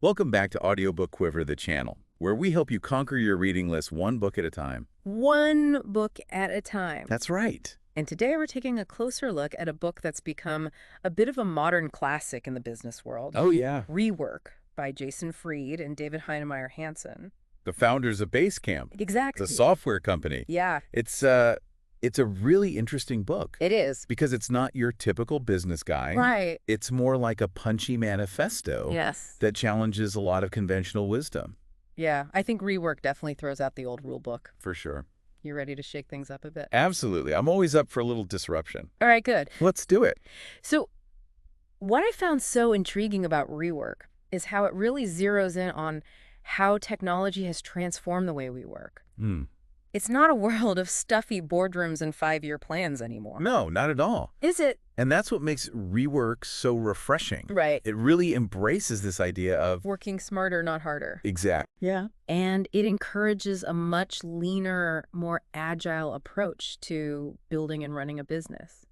Welcome back to Audiobook Quiver, the channel, where we help you conquer your reading list one book at a time. One book at a time. That's right. And today we're taking a closer look at a book that's become a bit of a modern classic in the business world. Oh, yeah. Rework by Jason Fried and David Heinemeier Hansson. The founders of Basecamp, Exactly. the software company. Yeah, It's a really interesting book it is. because it's not your typical business guide. Right. It's more like a punchy manifesto Yes. that challenges a lot of conventional wisdom. Yeah, I think Rework definitely throws out the old rule book. For sure. You ready to shake things up a bit? Absolutely. I'm always up for a little disruption. All right, good. Let's do it. So what I found so intriguing about Rework is how it really zeroes in on how technology has transformed the way we work. It's not a world of stuffy boardrooms and 5-year plans anymore. No, not at all. Is it? And that's what makes Rework so refreshing. Right. It really embraces this idea of Working smarter, not harder. exact. Yeah. And it encourages a much leaner, more agile approach to building and running a business.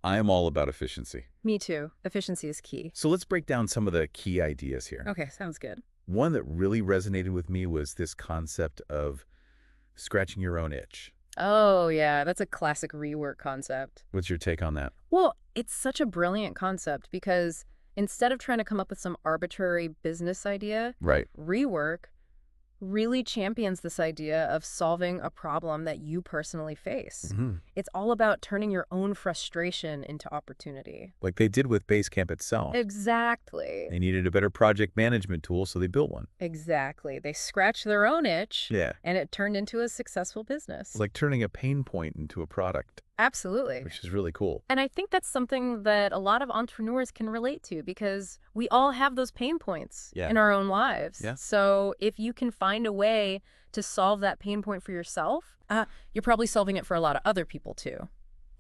I am all about efficiency. Me too. Efficiency is key. So let's break down some of the key ideas here. Okay, sounds good. One that really resonated with me was this concept of scratching your own itch. Oh, yeah, that's a classic Rework concept. What's your take on that? Well, it's such a brilliant concept because instead of trying to come up with some arbitrary business idea, Right. Rework really champions this idea of solving a problem that you personally face. It's all about turning your own frustration into opportunity. Like they did with Basecamp itself. Exactly. They needed a better project management tool, so they built one. Exactly. They scratched their own itch, Yeah. and it turned into a successful business. It's like turning a pain point into a product, Absolutely. which is really cool. And I think that's something that a lot of entrepreneurs can relate to because we all have those pain points Yeah. in our own lives. Yeah. So if you can find a way to solve that pain point for yourself, you're probably solving it for a lot of other people too.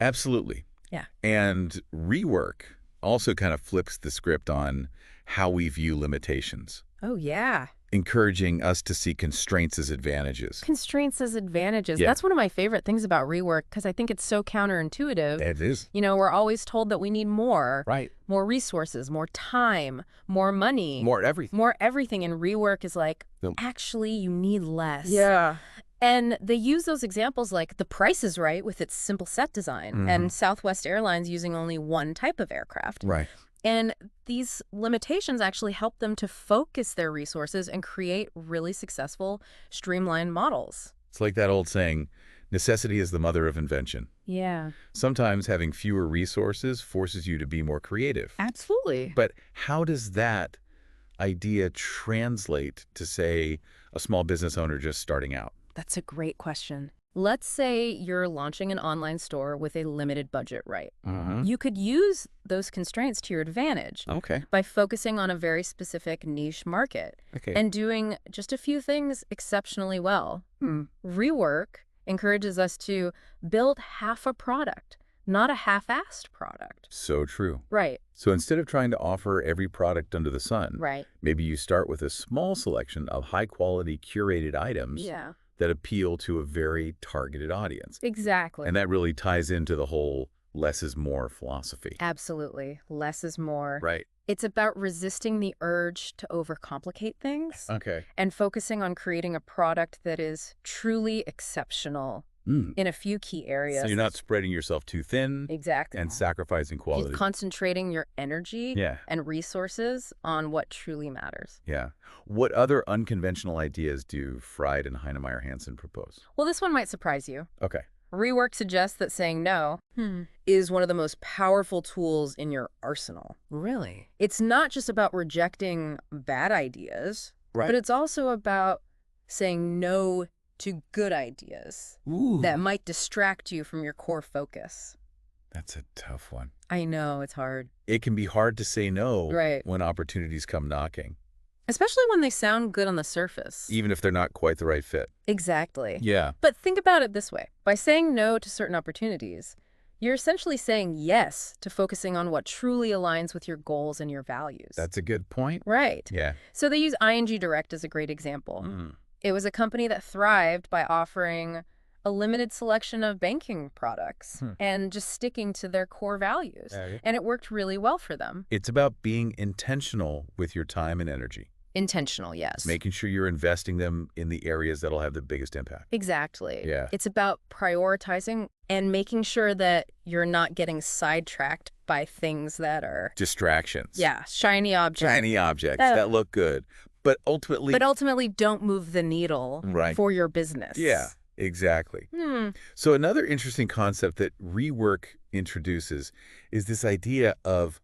Absolutely. Yeah. And Rework also kind of flips the script on how we view limitations, Oh, yeah. encouraging us to see constraints as advantages. Constraints as advantages. Yeah. That's one of my favorite things about Rework because I think it's so counterintuitive. It is. You know, we're always told that we need more. Right. More resources, more time, more money. More everything. More everything. And Rework is like, No. actually, you need less. Yeah. And they use those examples like The Price is Right with its simple set design and Southwest Airlines using only one type of aircraft. Right. And these limitations actually help them to focus their resources and create really successful, streamlined models. It's like that old saying, necessity is the mother of invention. Yeah. Sometimes having fewer resources forces you to be more creative. Absolutely. But how does that idea translate to, say, a small business owner just starting out? That's a great question. Let's say you're launching an online store with a limited budget, right? You could use those constraints to your advantage Okay. by focusing on a very specific niche market Okay. and doing just a few things exceptionally well. Rework encourages us to build half a product, not a half-assed product. So true. Right, So instead of trying to offer every product under the sun, right. maybe you start with a small selection of high-quality curated items Yeah, that appeal to a very targeted audience. exactly. And that really ties into the whole less is more philosophy. Absolutely. Less is more. Right. It's about resisting the urge to overcomplicate things Okay. and focusing on creating a product that is truly exceptional in a few key areas. So you're not spreading yourself too thin Exactly. and sacrificing You're quality. concentrating your energy Yeah. and resources on what truly matters. Yeah. What other unconventional ideas do Fried and Heinemeier Hansson propose? Well, this one might surprise you. Okay. Rework suggests that saying no is one of the most powerful tools in your arsenal. Really? It's not just about rejecting bad ideas, Right. but it's also about saying no to good ideas that might distract you from your core focus. That's a tough one. I know, it's hard. It can be hard to say no Right. when opportunities come knocking, Especially when they sound good on the surface. even if they're not quite the right fit. Exactly. Yeah. But think about it this way. By saying no to certain opportunities, you're essentially saying yes to focusing on what truly aligns with your goals and your values. That's a good point. right. Yeah. So they use ING Direct as a great example. It was a company that thrived by offering a limited selection of banking products and just sticking to their core values. Okay. And it worked really well for them. It's about being intentional with your time and energy. Intentional, yes. Making sure you're investing them in the areas that'll have the biggest impact. Exactly. Yeah. It's about prioritizing and making sure that you're not getting sidetracked by things that are... Distractions. Yeah, shiny objects. Shiny objects that look good. But ultimately don't move the needle for your business. Yeah, exactly. So another interesting concept that rework introduces is this idea of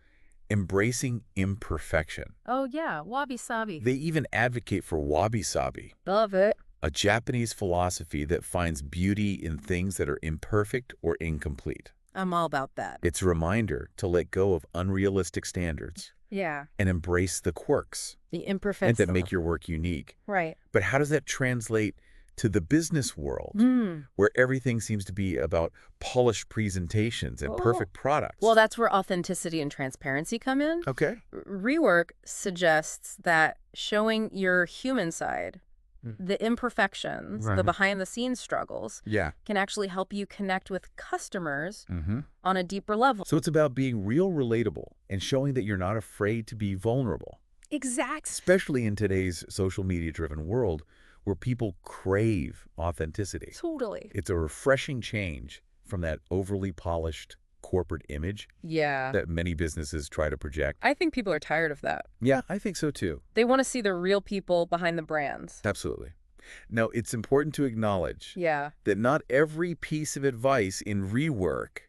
embracing imperfection. Oh, yeah, wabi-sabi. They even advocate for wabi-sabi, Love it. a Japanese philosophy that finds beauty in things that are imperfect or incomplete. I'm all about that. It's a reminder to let go of unrealistic standards. Yeah. And embrace the quirks. The imperfect and that stuff. make your work unique. Right. But how does that translate to the business world, where everything seems to be about polished presentations and perfect products? Well, that's where authenticity and transparency come in. Okay. Rework suggests that showing your human side, the imperfections, the behind-the-scenes struggles, can actually help you connect with customers on a deeper level. So it's about being real relatable and showing that you're not afraid to be vulnerable. Exactly. Especially in today's social media-driven world where people crave authenticity. Totally. It's a refreshing change from that overly polished corporate image that many businesses try to project. I think people are tired of that. Yeah, I think so too. They want to see the real people behind the brands. Absolutely. Now, it's important to acknowledge that not every piece of advice in rework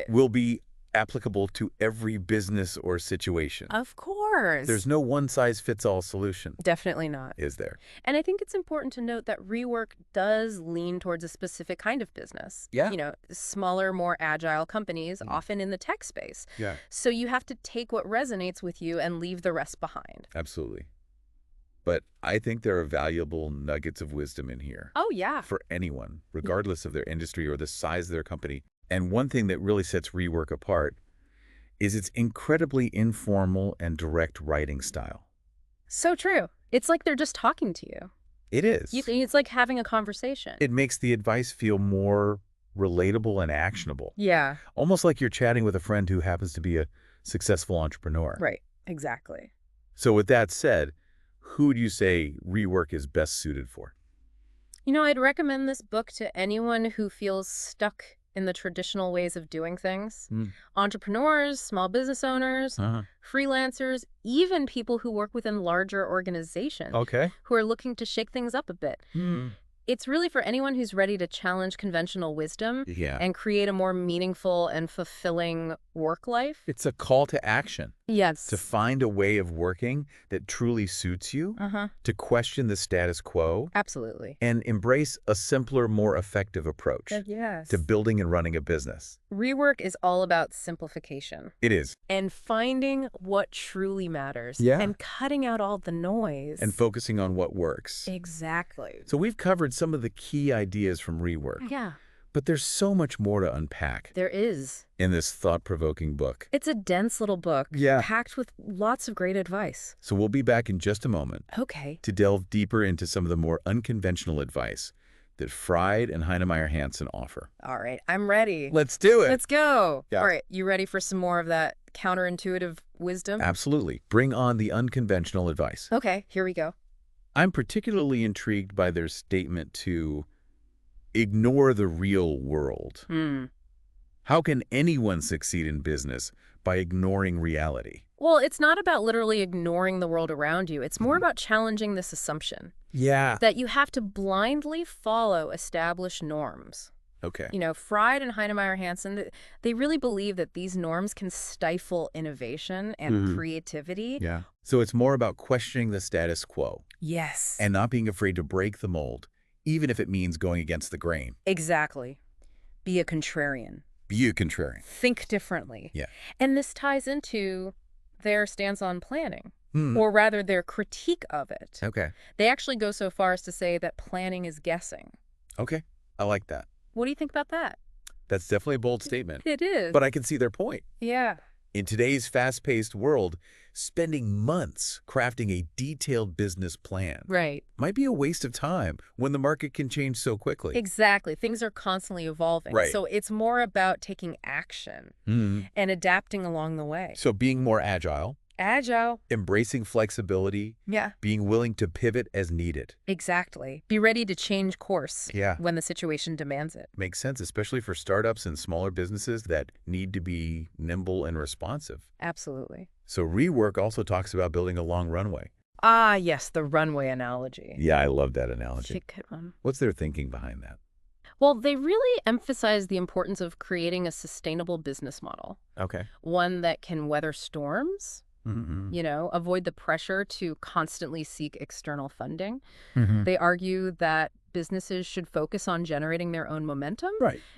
will be applicable to every business or situation. Of course. There's no one-size-fits-all solution. Definitely not. Is there? And I think it's important to note that rework does lean towards a specific kind of business. Yeah. You know, smaller, more agile companies, often in the tech space. Yeah. So you have to take what resonates with you and leave the rest behind. Absolutely. But I think there are valuable nuggets of wisdom in here. Oh, yeah. For anyone, regardless of their industry or the size of their company. And one thing that really sets rework apart is its incredibly informal and direct writing style. So true. It's like they're just talking to you. It is. It's like having a conversation. It makes the advice feel more relatable and actionable. Yeah. Almost like you're chatting with a friend who happens to be a successful entrepreneur. Right. Exactly. So with that said, who do you say rework is best suited for? You know, I'd recommend this book to anyone who feels stuck in the traditional ways of doing things. Entrepreneurs, small business owners, freelancers, even people who work within larger organizations who are looking to shake things up a bit. It's really for anyone who's ready to challenge conventional wisdom and create a more meaningful and fulfilling work life. It's a call to action. Yes. To find a way of working that truly suits you, to question the status quo. Absolutely. And embrace a simpler, more effective approach to building and running a business. Rework is all about simplification. It is. And finding what truly matters. Yeah. And cutting out all the noise. And focusing on what works. Exactly. So we've covered some of the key ideas from rework. Yeah. But there's so much more to unpack. There is. In this thought-provoking book. It's a dense little book. Packed with lots of great advice. So we'll be back in just a moment. Okay. To delve deeper into some of the more unconventional advice that Fried and Heinemeier Hansson offer. All right. I'm ready. Let's do it. Let's go. Yeah. All right. You ready for some more of that counterintuitive wisdom? Absolutely. Bring on the unconventional advice. Okay. Here we go. I'm particularly intrigued by their statement to ignore the real world. How can anyone succeed in business by ignoring reality? Well, it's not about literally ignoring the world around you. It's more about challenging this assumption. Yeah. That you have to blindly follow established norms. Okay. You know, Fried and Heinemeier Hansson, they really believe that these norms can stifle innovation and creativity. Yeah. So it's more about questioning the status quo. Yes. And not being afraid to break the mold, even if it means going against the grain. Exactly. Be a contrarian. Be a contrarian. Think differently. Yeah. And this ties into their stance on planning, or rather their critique of it. Okay. They actually go so far as to say that planning is guessing. Okay. I like that. What do you think about that? That's definitely a bold statement. It is. But I can see their point. Yeah. In today's fast-paced world, spending months crafting a detailed business plan might be a waste of time when the market can change so quickly. Exactly. Things are constantly evolving. Right. So it's more about taking action and adapting along the way. So being more agile, Agile. Embracing flexibility. Yeah. Being willing to pivot as needed. Exactly. Be ready to change course Yeah. when the situation demands it. Makes sense, especially for startups and smaller businesses that need to be nimble and responsive. Absolutely. So rework also talks about building a long runway. Ah, yes, the runway analogy. Yeah, I love that analogy. It's a good one. What's their thinking behind that? Well, they really emphasize the importance of creating a sustainable business model. Okay. One that can weather storms, avoid the pressure to constantly seek external funding. They argue that businesses should focus on generating their own momentum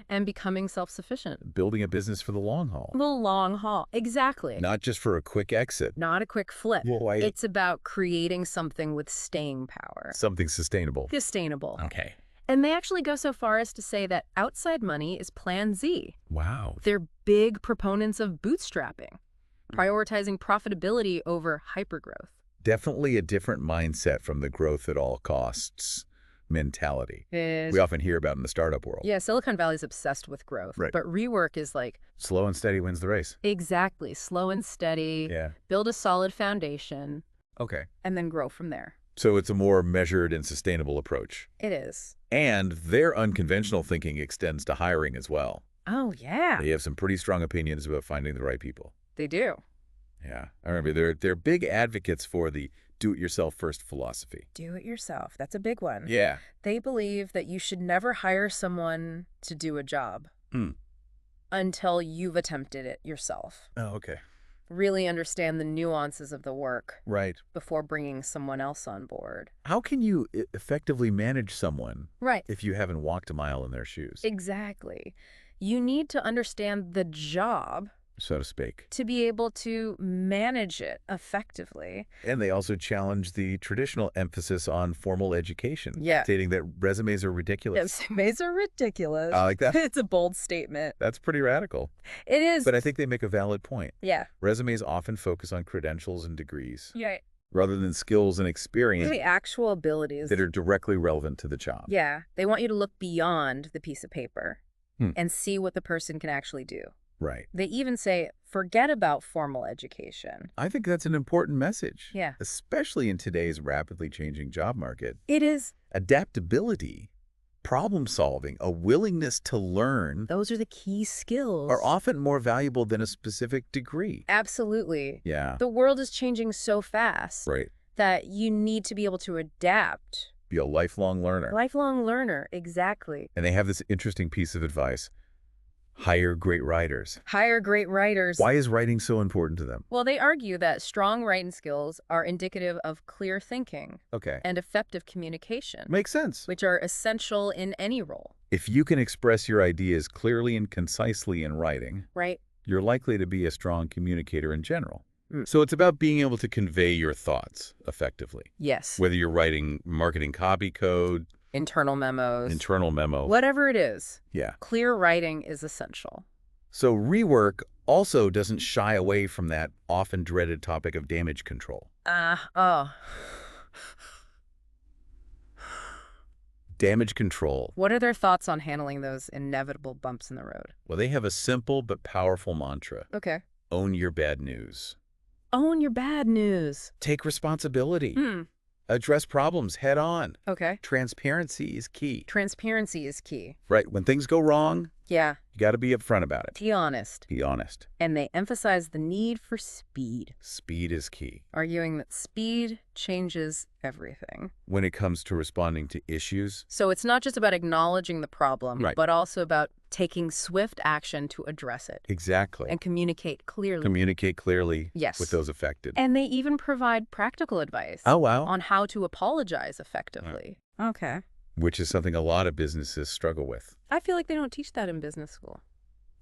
and becoming self-sufficient. Building a business for the long haul. The long haul. Exactly. Not just for a quick exit. Not a quick flip. Well, It's about creating something with staying power. Something sustainable. Sustainable. Okay. And they actually go so far as to say that outside money is Plan Z. Wow. They're big proponents of bootstrapping, prioritizing profitability over hypergrowth. Definitely a different mindset from the growth at all costs mentality We often hear about in the startup world. Yeah, Silicon Valley's obsessed with growth. Right. But rework is like... Slow and steady wins the race. Exactly. Slow and steady. Yeah. Build a solid foundation. Okay. And then grow from there. So it's a more measured and sustainable approach. It is. And their unconventional thinking extends to hiring as well. Oh, yeah. They have some pretty strong opinions about finding the right people. They do. Yeah. I remember they're big advocates for the do-it-yourself first philosophy. Do it yourself. That's a big one. Yeah. They believe that you should never hire someone to do a job until you've attempted it yourself. Oh, okay. Really understand the nuances of the work Right. before bringing someone else on board. How can you effectively manage someone Right. if you haven't walked a mile in their shoes? Exactly. You need to understand the job, so to speak. to be able to manage it effectively. And they also challenge the traditional emphasis on formal education, stating that resumes are ridiculous. Resumes are ridiculous. I like that. It's a bold statement. That's pretty radical. It is. But I think they make a valid point. Yeah. Resumes often focus on credentials and degrees, Yeah. rather than skills and experience The actual abilities. that are directly relevant to the job. Yeah. They want you to look beyond the piece of paper and see what the person can actually do. Right. They even say, forget about formal education. I think that's an important message. Yeah. Especially in today's rapidly changing job market. It is. Adaptability, problem solving, a willingness to learn Those are the key skills. are often more valuable than a specific degree. Absolutely. Yeah. The world is changing so fast Right. that you need to be able to adapt. Be a lifelong learner. Lifelong learner, exactly. And they have this interesting piece of advice. Hire great writers. Hire great writers. Why is writing so important to them? Well, they argue that strong writing skills are indicative of clear thinking Okay. and effective communication, Makes sense. which are essential in any role. If you can express your ideas clearly and concisely in writing, Right? you're likely to be a strong communicator in general. So it's about being able to convey your thoughts effectively. Yes. Whether you're writing marketing copy code, Internal memos. internal memo. Whatever it is. Yeah. Clear writing is essential. So rework also doesn't shy away from that often dreaded topic of damage control. Damage control. What are their thoughts on handling those inevitable bumps in the road? Well, they have a simple but powerful mantra. Okay. Own your bad news. Own your bad news. Take responsibility. Address problems head on. Okay. Transparency is key. Transparency is key. Right. When things go wrong, Yeah. you got to be upfront about it. Be honest. Be honest. And they emphasize the need for speed, Speed is key. arguing that speed changes everything. When it comes to responding to issues, So it's not just about acknowledging the problem, Right. but also about taking swift action to address it exactly. and communicate clearly. Communicate clearly Yes. with those affected. And they even provide practical advice Oh, wow. on how to apologize effectively. Okay. Which is something a lot of businesses struggle with. I feel like they don't teach that in business school.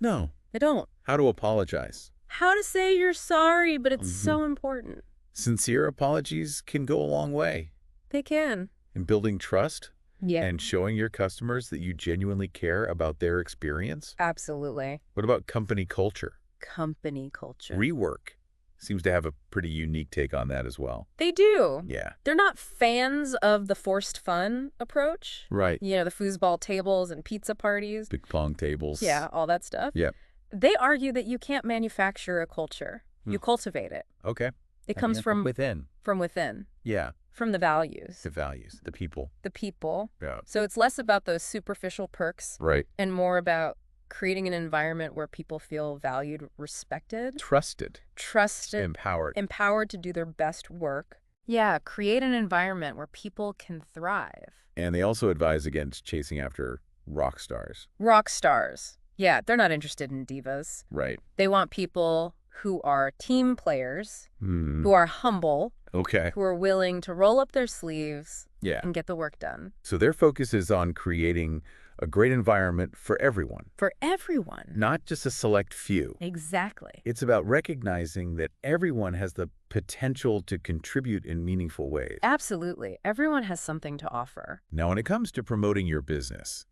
No. They don't. How to apologize. How to say you're sorry, but it's so important. Sincere apologies can go a long way They can. in building trust Yeah. and showing your customers that you genuinely care about their experience. Absolutely. What about company culture? Company culture. Rework seems to have a pretty unique take on that as well. They do. Yeah. They're not fans of the forced fun approach. Right. You know, the foosball tables and pizza parties. Big pong tables. Yeah, all that stuff. Yeah. They argue that you can't manufacture a culture. You cultivate it. Okay. It comes from within. From within. Yeah. From the values. The values, the people. The people. Yeah. So it's less about those superficial perks. Right. And more about creating an environment where people feel valued, respected. Trusted. Empowered. Empowered to do their best work. Yeah, create an environment where people can thrive. And they also advise against chasing after rock stars. Rock stars. Yeah, they're not interested in divas. Right. They want people who are team players, who are humble, who are willing to roll up their sleeves and get the work done. So their focus is on creating a great environment for everyone. For everyone. Not just a select few. Exactly. It's about recognizing that everyone has the potential to contribute in meaningful ways. Absolutely. Everyone has something to offer. Now, when it comes to promoting your business,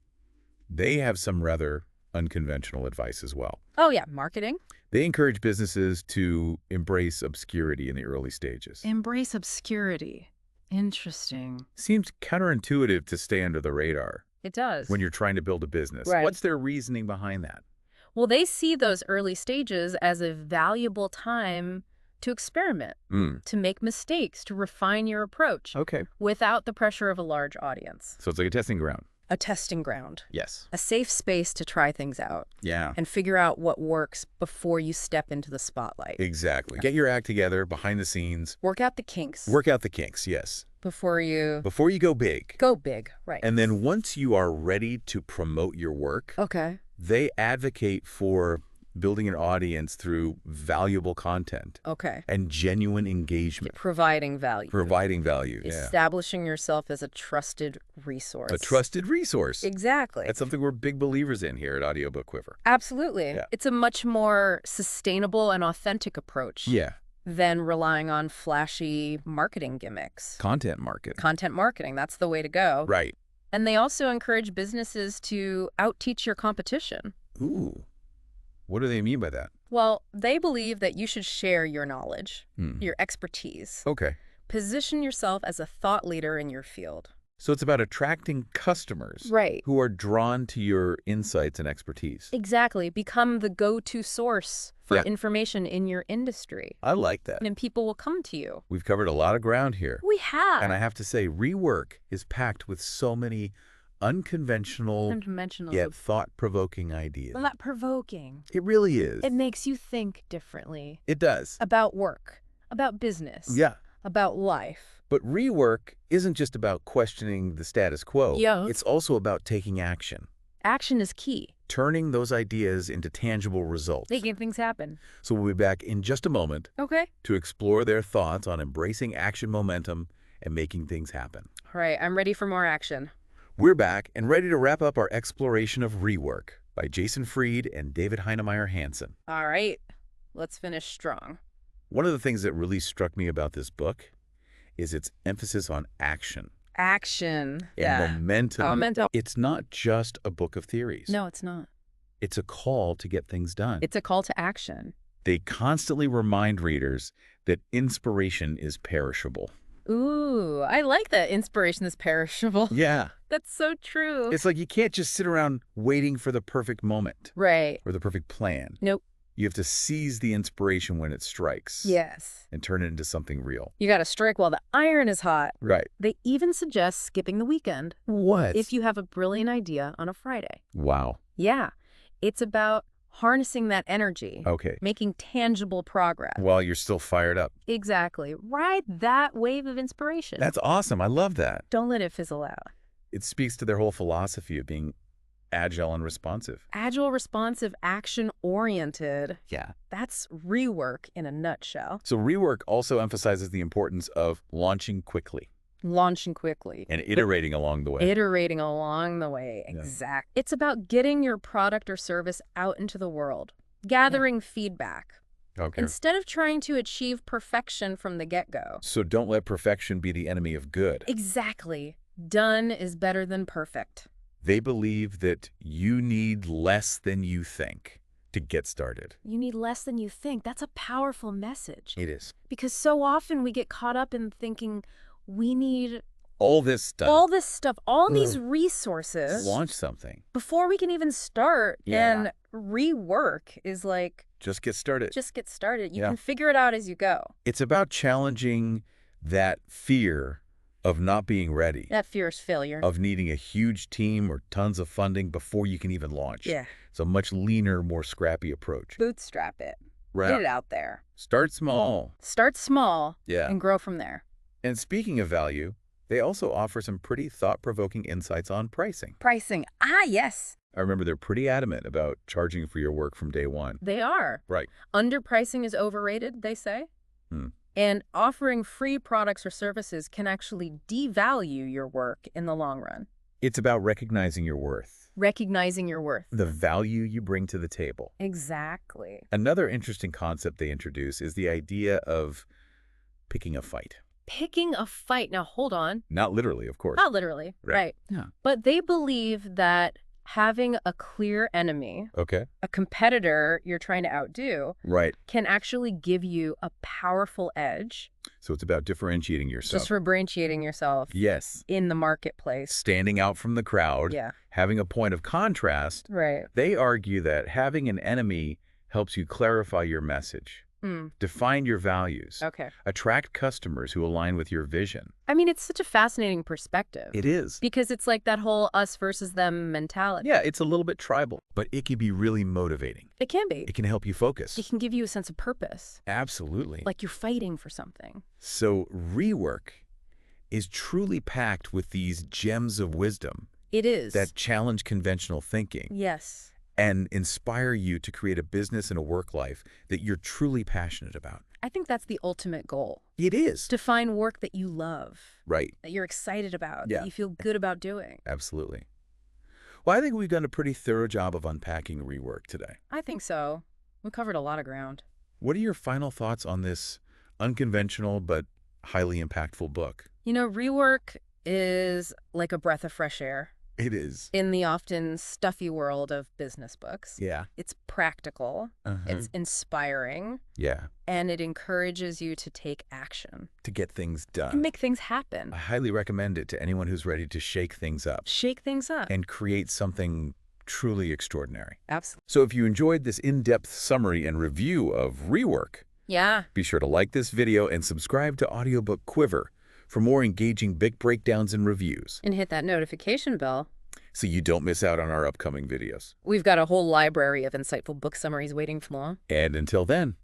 they have some rather unconventional advice as well. Oh, yeah. Marketing. They encourage businesses to embrace obscurity in the early stages. Embrace obscurity. Interesting. Seems counterintuitive to stay under the radar. It does. When you're trying to build a business. Right. What's their reasoning behind that? Well, they see those early stages as a valuable time to experiment, to make mistakes, to refine your approach. Okay. Without the pressure of a large audience. So it's like a testing ground. A testing ground. Yes. A safe space to try things out. Yeah. And figure out what works before you step into the spotlight. Exactly. Get your act together behind the scenes. Work out the kinks. Work out the kinks, yes. Before you go big. Go big, right. And then once you are ready to promote your work, they advocate for building an audience through valuable content. And genuine engagement. Providing value. Establishing yourself as a trusted resource. A trusted resource. Exactly. That's something we're big believers in here at Audiobook Quiver. Absolutely. Yeah. It's a much more sustainable and authentic approach. Yeah. Than relying on flashy marketing gimmicks. Content marketing, that's the way to go. Right. And they also encourage businesses to out-teach your competition. Ooh. What do they mean by that? Well, they believe that you should share your knowledge, your expertise. Okay. Position yourself as a thought leader in your field. So it's about attracting customers who are drawn to your insights and expertise. Exactly. Become the go-to source for information in your industry. I like that. And people will come to you. We've covered a lot of ground here. We have. And I have to say, Rework is packed with so many unconventional yet thought-provoking ideas. Not provoking. It really is. It makes you think differently. It does. About work, about business. Yeah. About life. But Rework isn't just about questioning the status quo. Yeah. It's also about taking action. Action is key. Turning those ideas into tangible results. Making things happen. So we'll be back in just a moment to explore their thoughts on embracing action momentum and making things happen. All right, I'm ready for more action. We're back and ready to wrap up our exploration of Rework by Jason Fried and David Heinemeier Hansson. All right, let's finish strong. One of the things that really struck me about this book is its emphasis on action. Action. And momentum. Momentum. It's not just a book of theories. No, it's not. It's a call to get things done. It's a call to action. They constantly remind readers that inspiration is perishable. Ooh, I like that. Inspiration is perishable. Yeah. That's so true. It's like you can't just sit around waiting for the perfect moment. Right. Or the perfect plan. Nope. You have to seize the inspiration when it strikes. Yes. And turn it into something real. You got to strike while the iron is hot. Right. They even suggest skipping the weekend. What? If you have a brilliant idea on a Friday. Wow. Yeah. It's about harnessing that energy. Okay. Making tangible progress. While you're still fired up. Exactly. Ride that wave of inspiration. That's awesome. I love that. Don't let it fizzle out. It speaks to their whole philosophy of being agile and responsive. Agile, responsive, action-oriented. Yeah. That's Rework in a nutshell. So Rework also emphasizes the importance of launching quickly. Launching quickly. And iterating along the way. Iterating along the way, exactly. It's about getting your product or service out into the world, gathering feedback. Okay. Instead of trying to achieve perfection from the get-go. So don't let perfection be the enemy of good. Exactly. Done is better than perfect. They believe that you need less than you think to get started. You need less than you think. That's a powerful message. It is. Because so often we get caught up in thinking we need all this stuff. All this stuff, all these resources. Launch something. Before we can even start. Yeah. And rework is like, Just get started. just get started. You Yeah. can figure it out as you go. It's about challenging that fear of not being ready, That fear is failure. of needing a huge team or tons of funding before you can even launch. Yeah. It's a much leaner, more scrappy approach. Bootstrap it. Right. Get it out there. Start small. Start small Yeah. and grow from there. And speaking of value, they also offer some pretty thought-provoking insights on pricing. Pricing. Yes. I remember they're pretty adamant about charging for your work from day one. They are. Right. Underpricing is overrated, they say. And offering free products or services can actually devalue your work in the long run. It's about recognizing your worth, Recognizing your worth. the value you bring to the table. Exactly. Another interesting concept they introduce is the idea of picking a fight. Picking a fight. Now, hold on. Not literally, of course. Not literally. Right. Yeah. But they believe that having a clear enemy, Okay. a competitor you're trying to outdo, Right. can actually give you a powerful edge. So it's about differentiating yourself. Just differentiating yourself Yes. in the marketplace. Standing out from the crowd. Yeah. Having a point of contrast. Right. They argue that having an enemy helps you clarify your message, define your values, Okay. attract customers who align with your vision. I mean, it's such a fascinating perspective. It is. Because it's like that whole us versus them mentality. Yeah, it's a little bit tribal, but it can be really motivating. It can be. It can help you focus. It can give you a sense of purpose. Absolutely. Like you're fighting for something. So rework is truly packed with these gems of wisdom It is. that challenge conventional thinking Yes. and inspire you to create a business and a work life that you're truly passionate about. I think that's the ultimate goal. It is. To find work that you love, Right. that you're excited about, Yeah. that you feel good about doing. Absolutely. Well, I think we've done a pretty thorough job of unpacking rework today. I think so. We covered a lot of ground. What are your final thoughts on this unconventional but highly impactful book? You know, rework is like a breath of fresh air It is. in the often stuffy world of business books. Yeah. It's practical, it's inspiring, Yeah. and it encourages you to take action To get things and done. make things happen. I highly recommend it to anyone who's ready to shake things up Shake things up. and create something truly extraordinary. Absolutely. So if you enjoyed this in-depth summary and review of rework, Yeah. be sure to like this video and subscribe to Audiobook Quiver for more engaging big breakdowns and reviews, And hit that notification bell. so you don't miss out on our upcoming videos. We've got a whole library of insightful book summaries waiting for you. And until then,